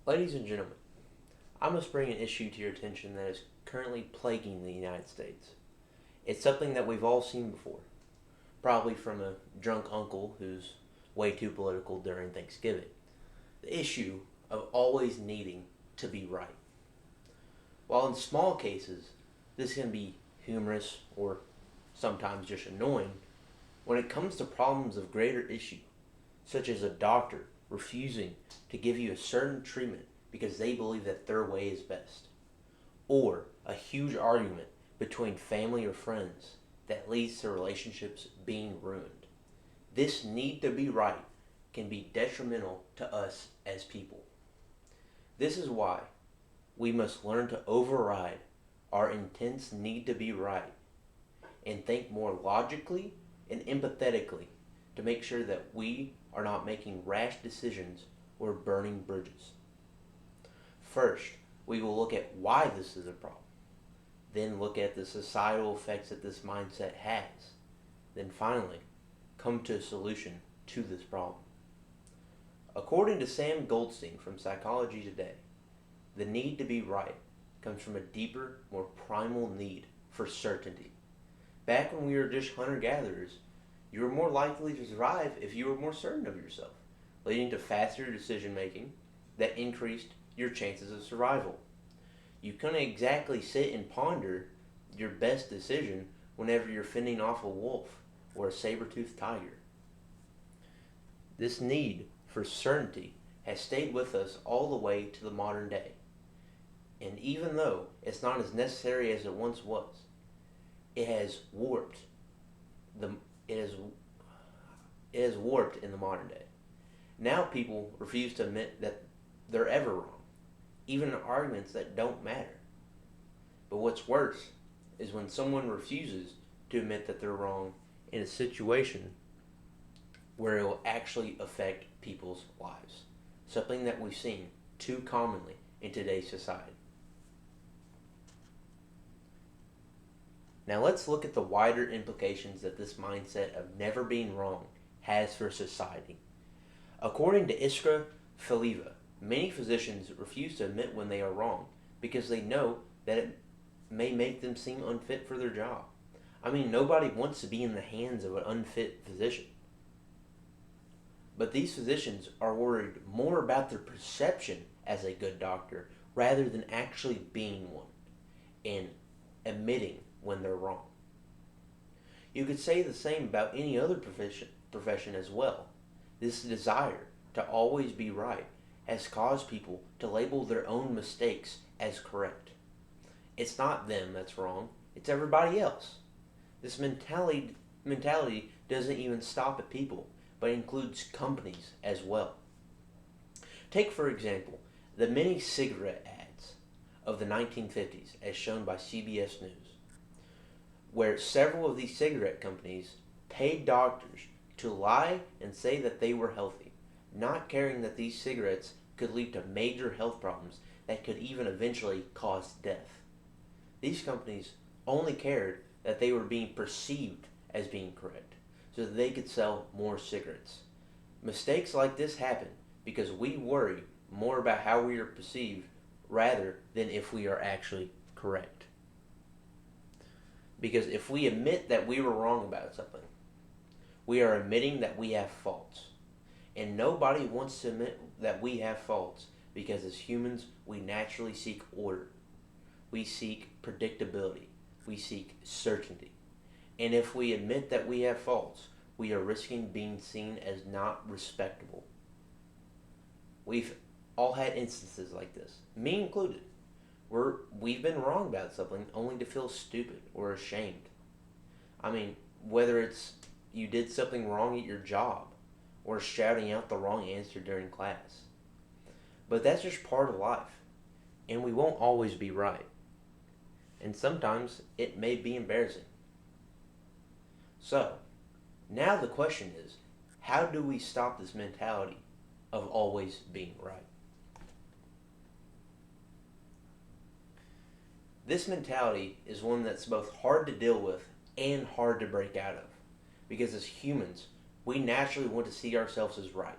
Ladies and gentlemen, I must bring an issue to your attention that is currently plaguing the United States. It's something that we've all seen before, probably from a drunk uncle who's way too political during Thanksgiving. The issue of always needing to be right. While in small cases, this can be humorous or sometimes just annoying, when it comes to problems of greater issue, such as a doctor refusing to give you a certain treatment because they believe that their way is best, or a huge argument between family or friends that leads to relationships being ruined. This need to be right can be detrimental to us as people. This is why we must learn to override our intense need to be right and think more logically and empathetically to make sure that we are not making rash decisions or burning bridges. First, we will look at why this is a problem. Then look at the societal effects that this mindset has. Then finally, come to a solution to this problem. According to Sam Goldstein from Psychology Today, the need to be right comes from a deeper, more primal need for certainty. Back when we were just hunter-gatherers, you were more likely to survive if you were more certain of yourself, leading to faster decision making that increased your chances of survival. You couldn't exactly sit and ponder your best decision whenever you're fending off a wolf or a saber-toothed tiger. This need for certainty has stayed with us all the way to the modern day. And even though it's not as necessary as it once was, it has warped the it has warped in the modern day. Now people refuse to admit that they're ever wrong, even in arguments that don't matter. But what's worse is when someone refuses to admit that they're wrong in a situation where it will actually affect people's lives. Something that we've seen too commonly in today's society. Now let's look at the wider implications that this mindset of never being wrong has for society. According to Iskra Falieva, many physicians refuse to admit when they are wrong because they know that it may make them seem unfit for their job. I mean, nobody wants to be in the hands of an unfit physician. But these physicians are worried more about their perception as a good doctor rather than actually being one and admitting when they're wrong. You could say the same about any other profession as well. This desire to always be right has caused people to label their own mistakes as correct. It's not them that's wrong, it's everybody else. This mentality doesn't even stop at people, but includes companies as well. Take, for example, the many cigarette ads of the 1950s as shown by CBS News, where several of these cigarette companies paid doctors to lie and say that they were healthy, not caring that these cigarettes could lead to major health problems that could even eventually cause death. These companies only cared that they were being perceived as being correct, so that they could sell more cigarettes. Mistakes like this happen because we worry more about how we are perceived rather than if we are actually correct. Because if we admit that we were wrong about something, we are admitting that we have faults. And nobody wants to admit that we have faults because as humans, we naturally seek order. We seek predictability. We seek certainty. And if we admit that we have faults, we are risking being seen as not respectable. We've all had instances like this, me included, where we've been wrong about something only to feel stupid or ashamed. I mean, whether it's you did something wrong at your job or shouting out the wrong answer during class. But that's just part of life, and we won't always be right. And sometimes it may be embarrassing. So, now the question is, how do we stop this mentality of always being right? This mentality is one that's both hard to deal with and hard to break out of, because as humans, we naturally want to see ourselves as right.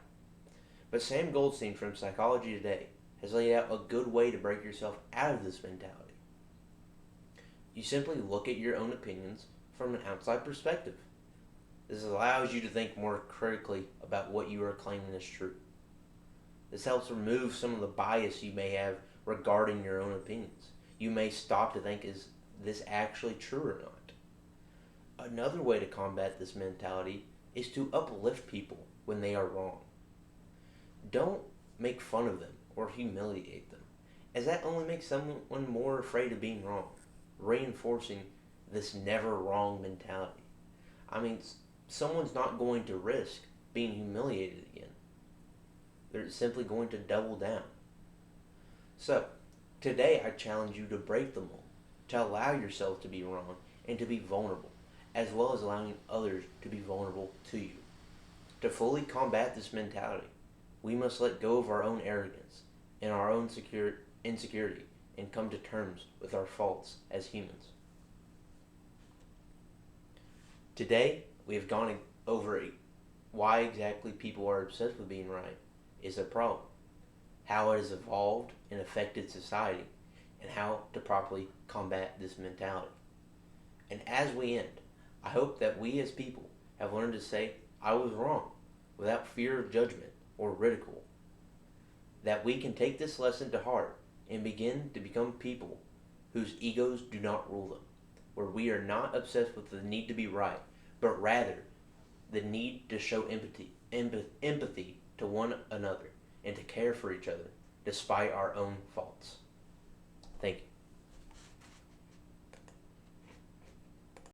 But Sam Goldstein from Psychology Today has laid out a good way to break yourself out of this mentality. You simply look at your own opinions from an outside perspective. This allows you to think more critically about what you are claiming as true. This helps remove some of the bias you may have regarding your own opinions. You may stop to think, is this actually true or not? Another way to combat this mentality is to uplift people when they are wrong. Don't make fun of them or humiliate them, as that only makes someone more afraid of being wrong, reinforcing this never wrong mentality. I mean, someone's not going to risk being humiliated again. They're simply going to double down. So, today I challenge you to break the mold, to allow yourself to be wrong and to be vulnerable, as well as allowing others to be vulnerable to you. To fully combat this mentality, we must let go of our own arrogance and our own insecurity and come to terms with our faults as humans. Today, we have gone over why exactly people are obsessed with being right is a problem, how it has evolved and affected society, and how to properly combat this mentality. And as we end, I hope that we as people have learned to say, I was wrong, without fear of judgment or ridicule. That we can take this lesson to heart and begin to become people whose egos do not rule them, where we are not obsessed with the need to be right, but rather the need to show empathy to one another and to care for each other despite our own faults. Thank you.